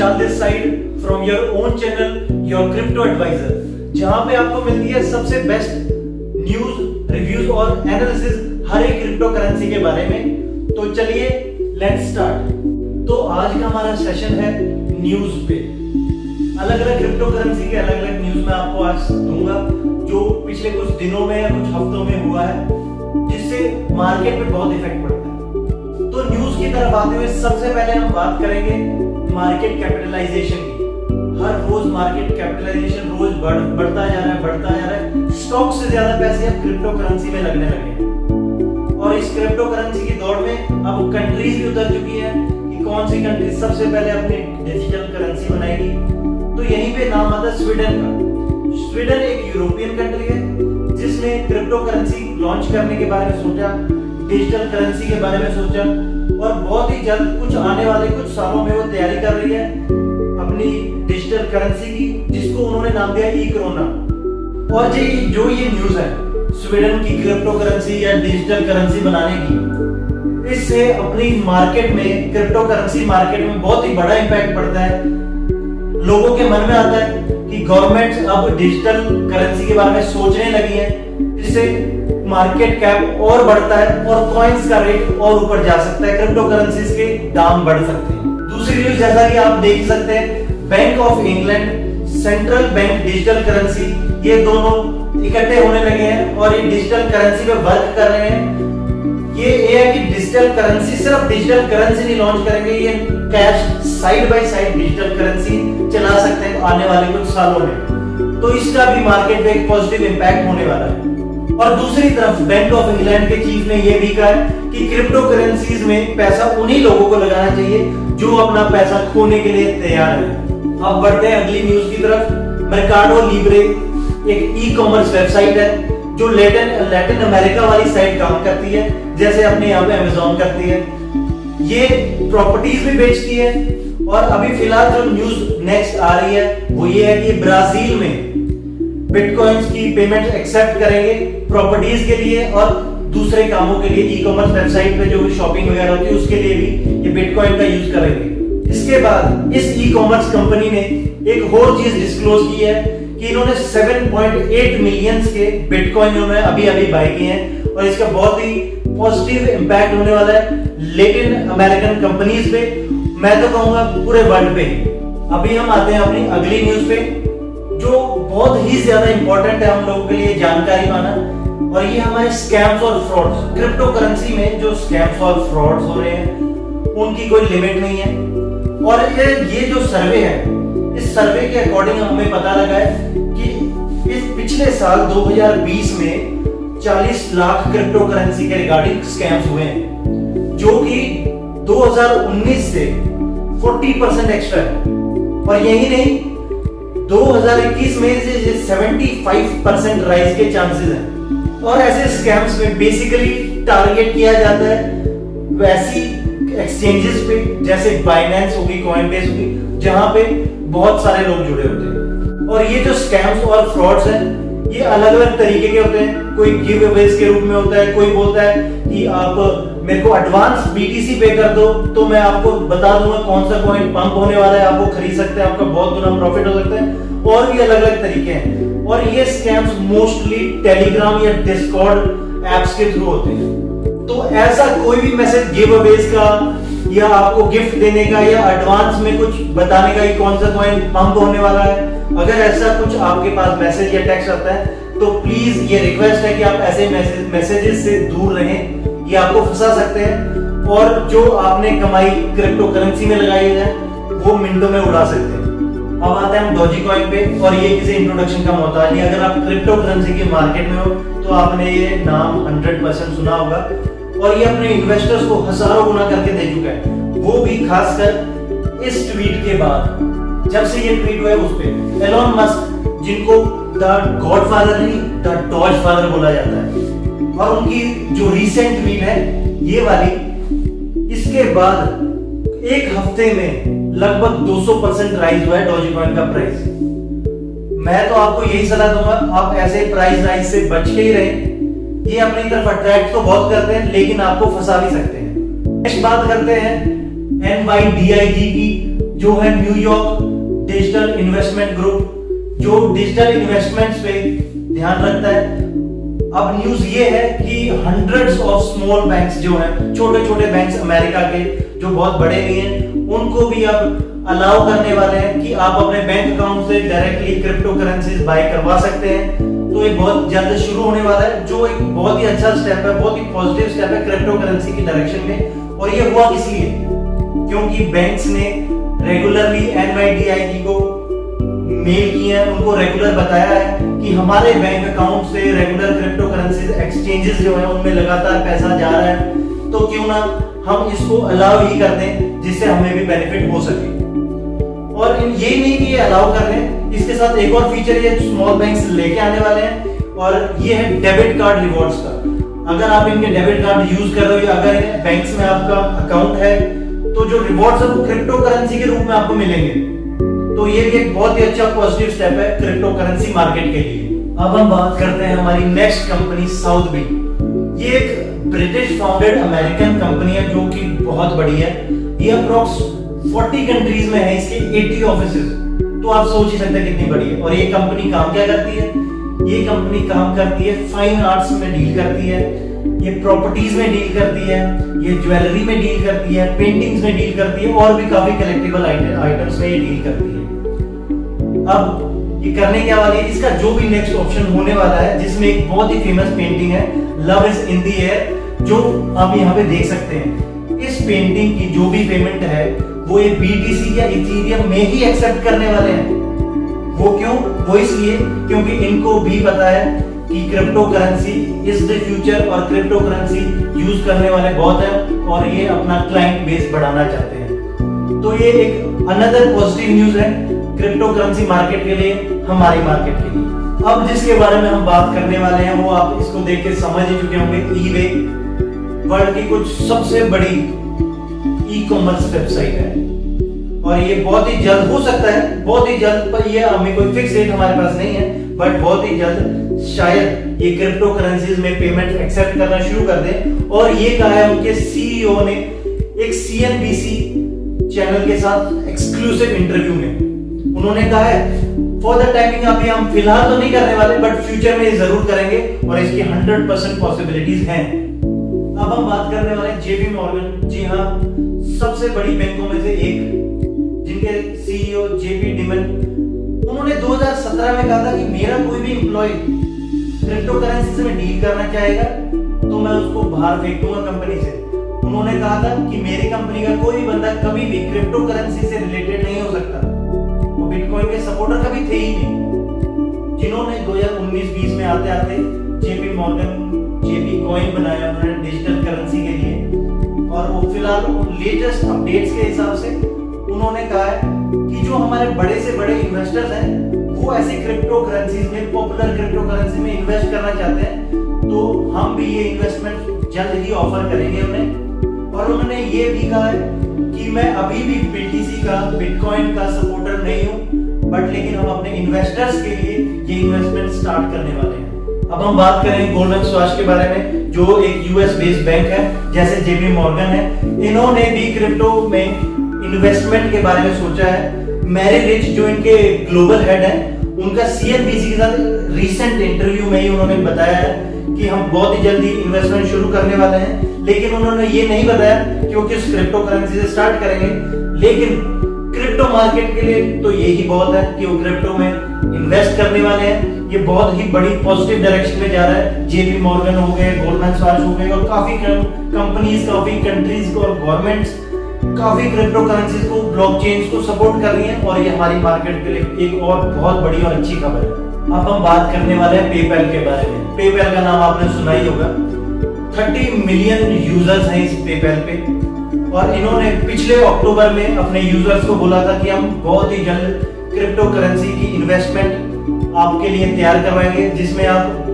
Vishal this side from your own channel your crypto adviser, जहां पे आपको मिलती है सबसे बेस्ट न्यूज, रिव्यूज और एनालिसिस हर एक क्रिप्टो करेंसी के बारे में। तो चलिए लेट्स स्टार्ट। तो आज का हमारा सेशन है न्यूज पे। अलग अलग क्रिप्टो करेंसी के अलग अलग न्यूज मैं आपको आज दूंगा जो पिछले कुछ दिनों में या कुछ हफ्तों में हुआ है, जिससे मार्केट पे बहुत इफेक्ट पड़ता है। तो न्यूज की तरफ आते हुए सबसे पहले हम बात करेंगे मार्केट कैपिटलाइजेशन की। हर रोज मार्केट कैपिटलाइजेशन रोज बढ़ता जा रहा है। स्टॉक से ज्यादा पैसे अब क्रिप्टो करेंसी में लगने लगे हैं और इस क्रिप्टो करेंसी की दौड़ में अब कंट्रीज भी उतर चुकी है कि कौन सी कंट्री सबसे पहले अपनी डिजिटल करेंसी बनाएगी। तो यहीं पे नाम आता है स्वीडन का। स्वीडन एक यूरोपियन कंट्री है जिसने क्रिप्टो करेंसी लॉन्च करने के बारे में सोचा, डिजिटल करेंसी के बारे में सोचा और बहुत ही जल्द कुछ आने वाले कुछ सालों में वो तैयारी कर रही है अपनी डिजिटल करेंसी की, जिसको उन्होंने नाम दिया ई क्रोना। और जो ये न्यूज है स्वीडन की क्रिप्टो करेंसी या डिजिटल करेंसी बनाने की, इससे अपनी मार्केट में, क्रिप्टो करेंसी मार्केट में बहुत ही बड़ा इंपैक्ट पड़ता है। लोगों के मन में आता है कि गवर्नमेंट अब डिजिटल करेंसी के बारे में सोचने लगी है, जिससे मार्केट कैप और बढ़ता है और कॉइन्स का रेट और ऊपर जा सकता है, क्रिप्टो करेंसीज के दाम बढ़ सकते हैं। दूसरी न्यूज जैसा कि आप देख सकते हैं, bank of England, central bank digital currency, ये दोनों इकट्ठे होने लगे हैं और ये डिजिटल करेंसी पे वर्क कर रहे हैं। ये है कि डिजिटल करेंसी, सिर्फ डिजिटल करेंसी नहीं लॉन्च करेंगे, ये cash side by side digital currency चला सकते हैं आने वाले कुछ सालों में। तो इसका भी मार्केट पे एक पॉजिटिव इंपैक्ट होने वाला है। और दूसरी तरफ बैंक ऑफ इंग्लैंड के चीफ ने यह भी कहा है कि क्रिप्टो करेंसीज में पैसा उन्हीं लोगों को लगाना चाहिए जो अपना पैसा खोने के लिए तैयार है। अब बढ़ते हैं अगली न्यूज की तरफ। मर्काडो लिब्रे एक ई कॉमर्स वेबसाइट है जो लैटिन अमेरिका वाली साइट काम करती है, जैसे अपने यहाँ पे अमेज़न करती है। ये प्रॉपर्टीज भी बेचती है और अभी फिलहाल जो न्यूज नेक्स्ट आ रही है वो ये है कि ब्राजील में बिटकॉइंस की पेमेंट एक्सेप्ट करेंगे प्रॉपर्टीज के लिए और दूसरे कामों के लिए। ई कॉमर्स वेबसाइट पे जो भी शॉपिंग वगैरह होती है उसके लिए भी ये बिटकॉइन का यूज करेंगे। इसके बाद इस ई कॉमर्स कंपनी ने एक और चीज डिस्क्लोज की है कि इन्होंने 7.8 मिलियन के बिटकॉइन इन्होंने अभी बाय किए हैं और इसका बहुत ही पॉजिटिव इंपैक्ट होने वाला है लैटिन अमेरिकन कंपनीज पे, मैं तो कहूंगा पूरे वर्ल्ड पे। अभी हम आते हैं अपनी अगली न्यूज पे जो बहुत ही ज्यादा इंपॉर्टेंट है हम लोगों के लिए जानकारी पाना, और ये हमारे स्कैम्स और फ्रॉड्स। क्रिप्टो करेंसी में जो स्कैम्स और फ्रॉड्स हो रहे हैं उनकी कोई लिमिट नहीं है। और ये जो सर्वे है, इस सर्वे के अकॉर्डिंग हमें पता लगा है कि इस पिछले साल 2020 में 40 लाख क्रिप्टो करेंसी के रिगार्डिंग स्कैम्स हुए हैं, जो कि 2019 से 40% एक्स्ट्रा है। और यही नहीं, 2021 में से 75% राइज के चांसेस हैं। और ऐसे स्कैम्स में बेसिकली टारगेट किया जाता है वैसी एक्सचेंजेस पे जैसे बाइनेंस होगी, कॉइनबेस होगी, जहां पे बहुत सारे लोग जुड़े होते हैं। और ये जो स्कैम्स और फ्रॉड्स हैं ये अलग अलग तरीके के होते हैं। कोई गिव अवेज के रूप में होता है, कोई बोलता है कि आप मेरे को एडवांस बीटीसी पे कर दो तो मैं आपको बता दूंगा कौन सा कॉइन पंप होने वाला है, आप वो खरीद सकते हैं, आपका बहुत गुना प्रॉफिट हो सकता है। और भी अलग अलग तरीके हैं। और ये स्कैम्स मोस्टली टेलीग्राम या डिस्कॉर्ड एप्स के थ्रू होते हैं। तो ऐसा कोई भी मैसेज गिव अवेज का या आपको गिफ्ट देने का या एडवांस में कुछ बताने का कि कौन सा कॉइन पंप होने वाला है, अगर ऐसा कुछ आपके पास मैसेज या टेक्स्ट आता है तो प्लीज ये रिक्वेस्ट है कि आप ऐसे मैसेजेस से दूर रहें, ये आपको फंसा सकते हैं और जो आपने कमाई क्रिप्टो करेंसी में लगाई है वो मिनटों में उड़ा सकते हैं। अब आते हैं हम डॉजीकॉइन पे, और ये किसी इंट्रोडक्शन का मोहताज नहीं। अगर आप क्रिप्टो करेंसी के मार्केट में हो तो आपने ये नाम 100% सुना होगा और ये अपने इन्वेस्टर्स को हजारों गुना करके दे चुका है, वो भी खासकर इस ट्वीट के बाद। जब से ये ट्वीट हुआ है उस पे एलोन मस्क, जिनको द गॉडफादर नहीं द डॉज फादर बोला जाता है, और उनकी जो रीसेंट ट्वीट है ये वाली, इसके बाद एक हफ्ते में लगभग 200% राइज हुआ है डॉजीकॉइन का प्राइस। मैं तो आपको यही सलाह दूंगा, आप ऐसे प्राइस राइज से बच के ही रहें। ये अपनी तरफ अट्रैक्ट तो बहुत करते हैं लेकिन आपको फंसा भी सकते हैं। नेक्स्ट बात करते हैं NYDIG की, जो है न्यूयॉर्क डिजिटल इन्वेस्टमेंट ग्रुप, जो डिजिटल इन्वेस्टमेंट्स पे ध्यान रखता है। अब न्यूज ये है कि हंड्रेड्स ऑफ स्मॉल बैंक्स जो हैं, छोटे छोटे बैंक्स अमेरिका के जो बहुत बड़े नहीं हैं, उनको भी अब अलाउ करने वाले हैं कि आप अपने बैंक अकाउंट से डायरेक्टली क्रिप्टो करेंसीज बाय करवा सकते हैं। तो ये बहुत जल्द शुरू होने वाला है, जो एक बहुत ही अच्छा स्टेप है, बहुत ही पॉजिटिव स्टेप है क्रिप्टो करेंसी की डायरेक्शन में। और ये हुआ इसलिए क्योंकि बैंक्स ने रेगुलरली NYDIG को मेल किए हैं, उनको रेगुलर बताया है कि हमारे बैंक अकाउंट से रेगुलर क्रिप्टो करेंसी एक्सचेंजेस जो है उनमें लगातार पैसा जा रहा है, तो क्यों ना हम इसको अलाउ ही कर दें जिससे हमें भी बेनिफिट हो सके। और ये नहीं कि ये अलाउ कर रहे हैं, इसके साथ एक और फीचर ये स्मॉल बैंक्स लेके आने वाले हैं, और ये है डेबिट कार्ड रिवॉर्ड्स का। अगर आप इनके डेबिट कार्ड यूज कर रहे हो या अगर बैंक्स में आपका अकाउंट है, तो जो रिवॉर्ड्स है वो क्रिप्टो करेंसी के रूप में आपको मिलेंगे। तो ये भी एक बहुत ही अच्छा पॉजिटिव स्टेप है क्रिप्टो करेंसी मार्केट के लिए। अब हम बात करते हैं हमारी नेक्स्ट कंपनी साउथबी। ये एक ब्रिटिश फाउंडेड अमेरिकन कंपनी है जो कि बहुत बड़ी है। ये अप्रॉक्स 40 कंट्रीज में है, इसके 80 ऑफिसेज। तो आप सोच ही सकते हैं कितनी बड़ी है। और ये कंपनी काम क्या करती है? ये कंपनी काम करती है फाइन आर्ट्स में डील करती है, ये प्रॉपर्टीज में डील करती है, ये ज्वेलरी में डील करती है, पेंटिंग्स में डील करती है, और भी काफी कलेक्टिबल आइटम्स में ये डील करती है। अब ये करने क्या वाली है, इसका जो भी नेक्स्ट ऑप्शन होने वाला है, जिसमें एक बहुत ही फेमस पेंटिंग है love is in the air, जो आप यहाँ पे देख सकते हैं। इस पेंटिंग की जो भी पेमेंट है वो ये BTC या इथेरियम में ही एक्सेप्ट करने वाले हैं। वो क्यों? वो इसलिए क्योंकि इनको भी पता है कि crypto currency is the future, और क्रिप्टो करेंसी यूज करने वाले बहुत हैं और ये अपना क्लाइंट बेस बढ़ाना चाहते हैं। तो ये एक अनदर पॉजिटिव न्यूज है क्रिप्टो करेंसी मार्केट के लिए, हमारी मार्केट के लिए। अब जिसके बारे में हम बात करने वाले हैं वो आप इसको देख के समझ ही चुके होंगे। eBay वर्ल्ड की कुछ सबसे बड़ी ई-कॉमर्स वेबसाइट है, और ये बहुत ही जल्द हो सकता है, बहुत ही जल्द, पर ये हमें कोई फिक्स डेट हमारे पास नहीं है, बट बहुत ही जल्द शायद ये क्रिप्टो करेंसीज में पेमेंट एक्सेप्ट करना शुरू कर दे। और ये कहा है उनके CEO ने एक CNBC चैनल के साथ एक्सक्लूसिव इंटरव्यू में। उन्होंने कहा है फॉर द टाइमिंग अभी हम फिलहाल तो नहीं करने वाले, बट फ्यूचर में जरूर करेंगे और इसकी 100% पॉसिबिलिटीज हैं। अब हम बात करने वाले हैं JP मॉर्गन। जी हाँ, सबसे बड़ी बैंकों में से एक, जिनके CEO JP डिमन, उन्होंने 2017 में कहा था कि मेरा कोई भी एम्प्लॉय क्रिप्टो करेंसी से डील करना चाहेगा तो मैं उसको बाहर फेंक दूंगा कंपनी से। उन्होंने कहा था कि मेरी कंपनी का कोई भी बंदा कभी भी क्रिप्टो करेंसी से रिलेटेड नहीं हो सकता। वो बिटकॉइन के सपोर्टर कभी थे ही नहीं। जिन्होंने 2019-20 में आते आते JP मॉर्गन JP कॉइन बनाया उन्होंने डिजिटल करेंसी के लिए, और वो फिलहाल लेटेस्ट अपडेट्स के हिसाब से उन्होंने कहा है कि जो हमारे बड़े से बड़े इन्वेस्टर्स हैं वो ऐसे क्रिप्टो करेंसीज में, पॉपुलर क्रिप्टो करेंसी में इन्वेस्ट करना चाहते हैं, तो हम भी ये इन्वेस्टमेंट जल्द ही ऑफर करेंगे उन्हें। और उन्होंने ये भी कहा है कि मैं अभी भी BTC का, बिटकॉइन का सपोर्टर नहीं हूं, बट लेकिन हम अपने इन्वेस्टर्स के लिए ये इन्वेस्टमेंट स्टार्ट करने वाले हैं। अब हम बात करें गोल्डमैन सॉक्स के बारे में, जो एक US बेस्ड बैंक है जैसे JP मॉर्गन है। इन्होंने भी क्रिप्टो में इन्वेस्टमेंट के बारे में सोचा है। मैरी रिच जो इनके ग्लोबल हेड हैं, उनका CNBC के साथ रीसेंट इंटरव्यू में ही उन्होंने बताया है कि हम बहुत ही जल्दी इन्वेस्टमेंट शुरू करने वाले हैं, लेकिन उन्होंने ये नहीं बताया कि वो किस क्रिप्टो करेंसी से स्टार्ट करेंगे। लेकिन क्रिप्टो मार्केट के लिए तो यही बहुत है कि वो क्रिप्टो में इन्वेस्ट करने वाले हैं। ये बहुत ही बड़ी पॉजिटिव डायरेक्शन में जा रहा है। JP मॉर्गन हो गए, गोल्डमैन सॉक्स हो गए, और काफी कंपनीज, काफी कंट्रीज और गवर्नमेंट्स काफी क्रिप्टो करेंसीज को, ब्लॉकचेन्स को सपोर्ट कर रही हैं, और ये हमारी मार्केट के लिए एक और बहुत बड़ी और अच्छी खबर है। अब हम बात करने वाले हैं पेपैल के बारे में। पेपैल का नाम आपने सुना ही होगा। 30 मिलियन यूजर्स हैं इस पेपैल पे, और इन्होंने पिछले अक्टूबर में अपने यूजर्स को बोला था कि हम बहुत ही जल्द क्रिप्टो करेंसी की इन्वेस्टमेंट आपके लिए तैयार करवाएंगे, जिसमें आप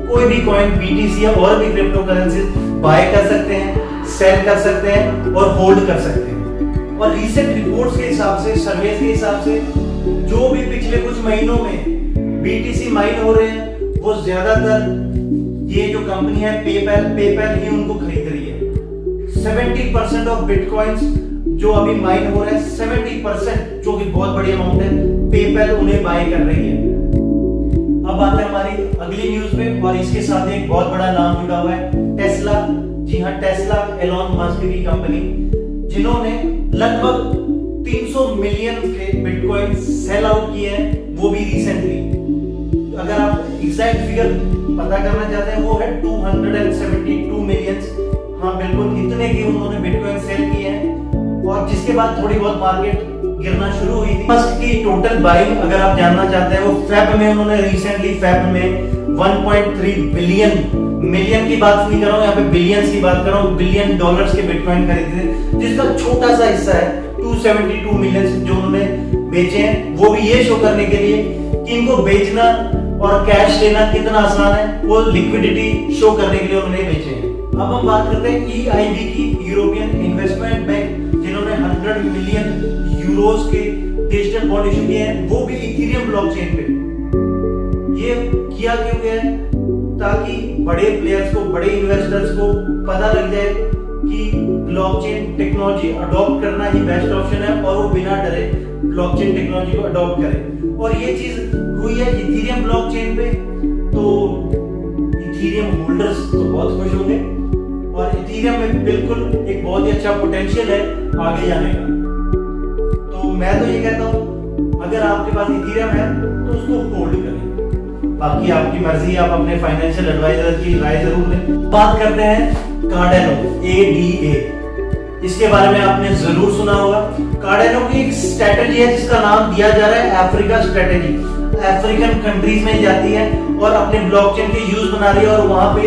कोई भी कॉइन, BTC या और भी क्रिप्टो करेंसी बाय कर सकते हैं, सेल कर सकते हैं और होल्ड कर सकते हैं। और रीसेंट रिपोर्ट्स के हिसाब से, सर्वेस के हिसाब से, जो भी पिछले कुछ महीनों में BTC माइन हो रहे हैं, वो ज्यादातर ये जो कंपनी है पेपैल ही उनको खरीद रही है। 70% ऑफ बिटकॉइंस जो अभी माइन हो रहा है 70%, जो कि बहुत बड़ी अमाउंट है, पेपैल उन्हें बाय कर रही है। अब आते हैं हमारी अगली न्यूज में, और इसके साथ एक बहुत बड़ा नाम जुड़ा हुआ है, टेस्ला। जी हाँ, टेस्ला एलॉन मस्क की कंपनी, जिन्होंने लगभग 300 मिलियन के बिटकॉइन सेल आउट किए हैं, वो भी रिसेंटली। अगर आप एग्जैक्ट फिगर पता करना चाहते हैं, वो है 272 मिलियन। हाँ बिल्कुल, इतने की उन्होंने बिटकॉइन सेल किए हैं, और जिसके बाद थोड़ी बहुत मार्केट गिरना शुरू हुई थी। मस्क की टोटल बाइंग अगर आप जानना चाहते हैं, वो फेब में उन्होंने रिसेंटली फेब में 1.3 बिलियन, मिलियन की बात नहीं कर रहा हूँ यहाँ पे, बिलियंस की बात कर रहा हूँ, बिलियन डॉलर्स के बिटकॉइन खरीदे थे, जिसका छोटा सा हिस्सा है 272 मिलियन जो उन्होंने बेचे हैं। वो भी ये शो करने के लिए कि इनको बेचना और कैश लेना कितना आसान है, वो लिक्विडिटी शो करने के लिए उन्होंने बेचे हैं। अब हम बात करते हैं EIB की, यूरोपियन इन्वेस्टमेंट बैंक, जिन्होंने 100 मिलियन यूरोस के डिजिटल बॉन्ड इशू किए हैं, वो भी इथेरियम ब्लॉकचेन पे। ये किया क्यों गया है? ताकि बड़े प्लेयर्स को, बड़े इन्वेस्टर्स को पता लग जाए कि ब्लॉकचेन टेक्नोलॉजी अडॉप्ट करना ही बेस्ट ऑप्शन है, और वो बिना डरे ब्लॉकचेन टेक्नोलॉजी को अडॉप्ट करें। और ये चीज हुई है इथेरियम ब्लॉकचेन पे, तो इथेरियम होल्डर्स तो बहुत खुश होंगे, और इथेरियम में बिल्कुल एक बहुत ही अच्छा पोटेंशियल है आगे जाने का। तो मैं तो ये कहता हूँ, अगर आपके पास इथेरियम है तो उसको होल्ड करें, बाकी आपकी मर्जी, आप अपने फाइनेंशियल एडवाइजर की राय जरूर लें। बात करते हैं कार्डेनो, ADA। इसके बारे में आपने जरूर सुना होगा। कार्डेनो की एक स्ट्रेटेजी है जिसका नाम दिया जा रहा है अफ्रीका स्ट्रेटेजी। अफ्रीकन कंट्रीज में जाती है और अपने ब्लॉकचेन के यूज बना रही है, और वहां पे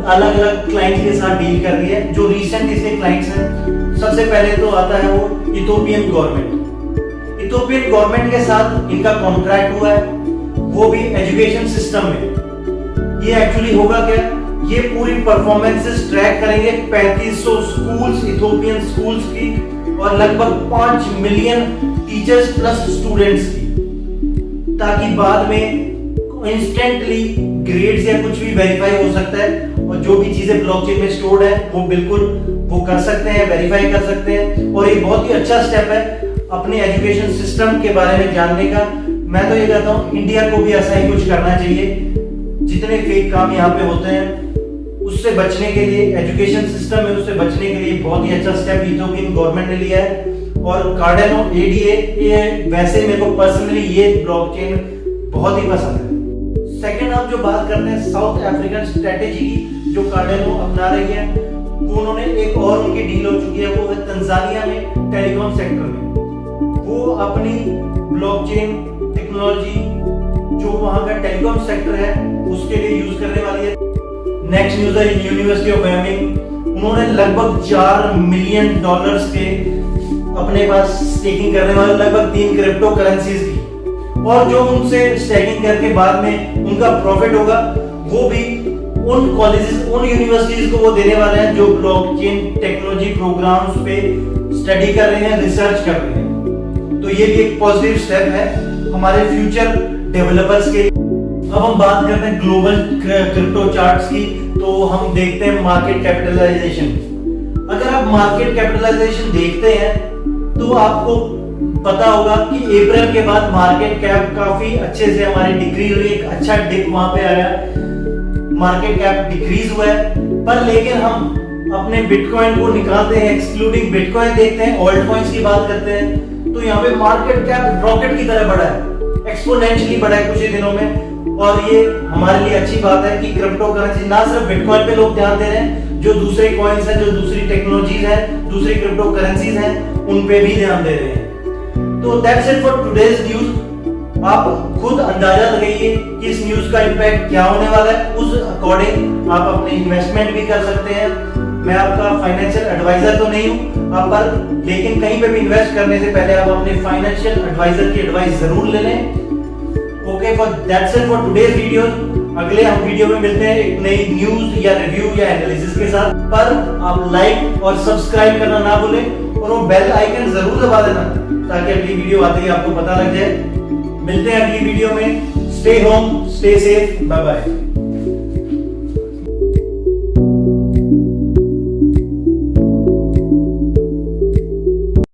अलग अलग क्लाइंट्स के साथ डील कर रही है। जो रिसेंट इसके क्लाइंट्स हैं, सबसे पहले तो आता है वो इथोपियन गवर्नमेंट। इथोपियन गवर्नमेंट के साथ इनका कॉन्ट्रैक्ट हुआ है, वो भी एजुकेशन सिस्टम में। ये एक्चुअली होगा क्या, ये पूरी परफॉर्मेंसेस ट्रैक करेंगे 3500 स्कूल्स, इथोपियन स्कूल्स की, और लगभग 5 मिलियन टीचर्स प्लस स्टूडेंट्स की, ताकि बाद में इंस्टेंटली ग्रेड्स या कुछ भी वेरीफाई हो सकता है, और जो भी चीजें ब्लॉकचेन में स्टोर्ड है वो बिल्कुल वो कर सकते हैं, वेरीफाई कर सकते हैं। और ये बहुत ही अच्छा स्टेप है अपने एजुकेशन सिस्टम के बारे में जानने का। मैं तो ये कहता हूँ इंडिया को भी ऐसा ही कुछ करना चाहिए। जितने फेक काम यहाँ पे होते हैं उससे बचने के लिए, एजुकेशन सिस्टम में उससे बचने के लिए बहुत ही अच्छा स्टेप इथोपियन गवर्नमेंट ने लिया है। और कार्डेनो, ADA, ये वैसे मेरे को पर्सनली ये ब्लॉकचेन बहुत ही पसंद है। सेकंड हम जो बात करते हैं साउथ अफ्रीकन स्ट्रेटेजी की, जो कार्डेनो अपना रही है, वो उन्होंने एक और उनकी डील हो चुकी है, वो है तंजानिया में टेलीकॉम सेक्टर में। वो अपनी ब्लॉकचेन टेक्नोलॉजी जो वहां का टेलीकॉम सेक्टर है उसके लिए यूज करने वाली है। नेक्स्ट न्यूज है यूनिवर्सिटी ऑफ वायमिंग। उन्होंने लगभग $4 मिलियन के अपने पास स्टेकिंग करने वाले लगभग 3 क्रिप्टो करेंसीज की, और जो उनसे स्टेकिंग करके बाद में उनका प्रॉफिट होगा वो भी उन कॉलेजेस, उन यूनिवर्सिटीज को वो देने वाले हैं जो ब्लॉकचेन टेक्नोलॉजी प्रोग्राम्स पे स्टडी कर रहे हैं, रिसर्च कर रहे हैं। तो ये भी एक पॉजिटिव स्टेप है हमारे फ्यूचर डेवलपर्स के लिए। अब हम बात करते हैं ग्लोबल क्रिप्टो चार्ट्स की, तो हम देखते हैं मार्केट कैपिटलाइजेशन। अगर आप मार्केट कैपिटलाइजेशन देखते हैं तो आपको पता होगा कि अप्रैल के बाद मार्केट कैप काफी अच्छे से हमारी डिक्रीज हुई, एक अच्छा डिप वहां पे आया, मार्केट कैप डिक्रीज हुआ है। पर लेकिन हम अपने बिटकॉइन को निकालते हैं, एक्सक्लूडिंग बिटकॉइन देखते हैं, ऑल्ट कॉइन्स की बात करते हैं, तो यहाँ पे मार्केट कैप रॉकेट की तरह बढ़ा है, एक्सपोनेंशियली बढ़ा है कुछ ही दिनों में। और ये हमारे लिए अच्छी बात है कि क्रिप्टो करेंसी, ना सिर्फ बिटकॉइन पे लोग ध्यान दे रहे हैं, जो दूसरे कॉइन्स हैं, जो दूसरी टेक्नोलॉजीज हैं, दूसरी क्रिप्टो करेंसीज हैं, उन पे भी ध्यान दे रहे हैं। तो that's it for today's news. आप खुद अंदाजा लगाइए कि इस न्यूज का इम्पैक्ट क्या होने वाला है, उस अकॉर्डिंग आप अपने इन्वेस्टमेंट भी कर सकते हैं। मैं आपका फाइनेंशियल एडवाइजर तो नहीं हूं आप पर, लेकिन कहीं पे भी इन्वेस्ट करने से पहले आप अपने फाइनेंशियल एडवाइजर की एडवाइस जरूर ले लें। Okay, for that's it for today's video. अगले हम वीडियो में मिलते हैं एक नई न्यूज या रिव्यू या एनालिसिस के साथ। पर आप लाइक और सब्सक्राइब करना ना भूलें, और वो बेल आइकन जरूर दबा देना ताकि अगली वीडियो आते ही आपको पता लग जाए। मिलते हैं अगली वीडियो में। Stay home, stay safe, bye bye.